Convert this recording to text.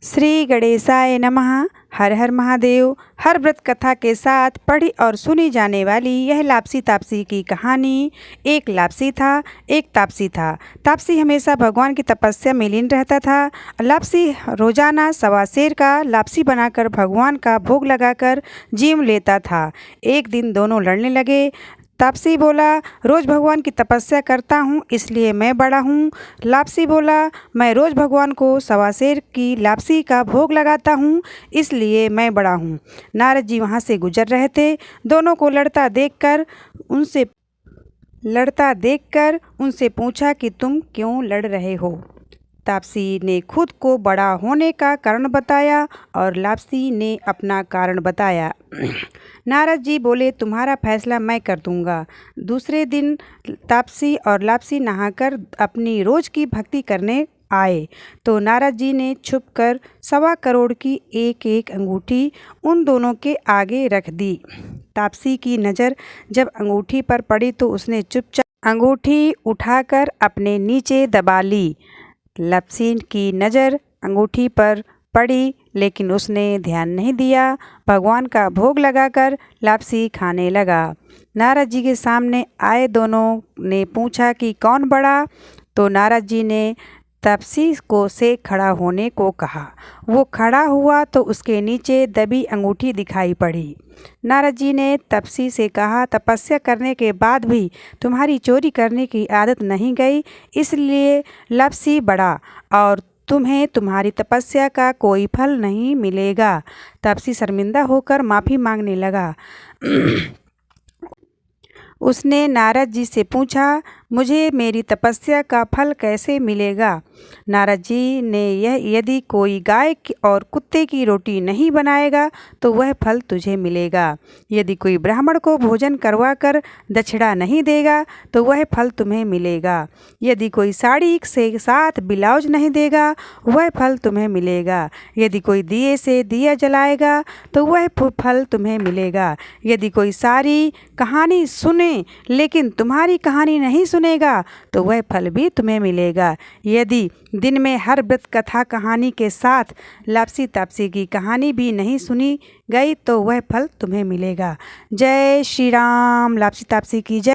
श्री गणेशाय नमः। हर हर महादेव। हर व्रत कथा के साथ पढ़ी और सुनी जाने वाली यह लापसी तापसी की कहानी। एक लापसी था, एक तापसी था। तापसी हमेशा भगवान की तपस्या में लीन रहता था। लापसी रोजाना सवा सेर का लापसी बनाकर भगवान का भोग लगाकर जीव लेता था। एक दिन दोनों लड़ने लगे। तापसी बोला, रोज़ भगवान की तपस्या करता हूँ इसलिए मैं बड़ा हूँ। लापसी बोला, मैं रोज़ भगवान को सवा सेर की लापसी का भोग लगाता हूँ इसलिए मैं बड़ा हूँ। नारद जी वहाँ से गुजर रहे थे। दोनों को लड़ता देखकर उनसे पूछा कि तुम क्यों लड़ रहे हो। तापसी ने खुद को बड़ा होने का कारण बताया और लापसी ने अपना कारण बताया। नारद जी बोले, तुम्हारा फैसला मैं कर दूंगा। दूसरे दिन तापसी और लापसी नहाकर अपनी रोज की भक्ति करने आए तो नारद जी ने छुपकर 1.25 करोड़ की एक एक अंगूठी उन दोनों के आगे रख दी। तापसी की नज़र जब अंगूठी पर पड़ी तो उसने चुपचाप अंगूठी उठाकर अपने नीचे दबा ली। लापसी की नज़र अंगूठी पर पड़ी लेकिन उसने ध्यान नहीं दिया। भगवान का भोग लगाकर लापसी खाने लगा। नारद जी के सामने आए दोनों ने पूछा कि कौन बड़ा, तो नारद जी ने तापसी को से खड़ा होने को कहा। वो खड़ा हुआ तो उसके नीचे दबी अंगूठी दिखाई पड़ी। नारद जी ने तापसी से कहा, तपस्या करने के बाद भी तुम्हारी चोरी करने की आदत नहीं गई, इसलिए लापसी बड़ा और तुम्हें तुम्हारी तपस्या का कोई फल नहीं मिलेगा। तापसी शर्मिंदा होकर माफ़ी मांगने लगा। उसने नारद जी से पूछा, मुझे मेरी तपस्या का फल कैसे मिलेगा। नारद जी ने यदि कोई गाय और कुत्ते की रोटी नहीं बनाएगा तो वह फल तुझे मिलेगा। यदि कोई ब्राह्मण को भोजन करवाकर दक्षिणा नहीं देगा तो वह फल तुम्हें मिलेगा। यदि कोई साड़ी से साथ ब्लाउज नहीं देगा वह फल तुम्हें मिलेगा। यदि कोई दिए से दिया जलाएगा तो वह फल तुम्हें मिलेगा। यदि कोई सारी कहानी सुने लेकिन तुम्हारी कहानी नहीं सुनेगा तो वह फल भी तुम्हें मिलेगा। यदि दिन में हर व्रत कथा कहानी के साथ लापसी तापसी की कहानी भी नहीं सुनी गई तो वह फल तुम्हें मिलेगा। जय श्री राम। लापसी तापसी की जय।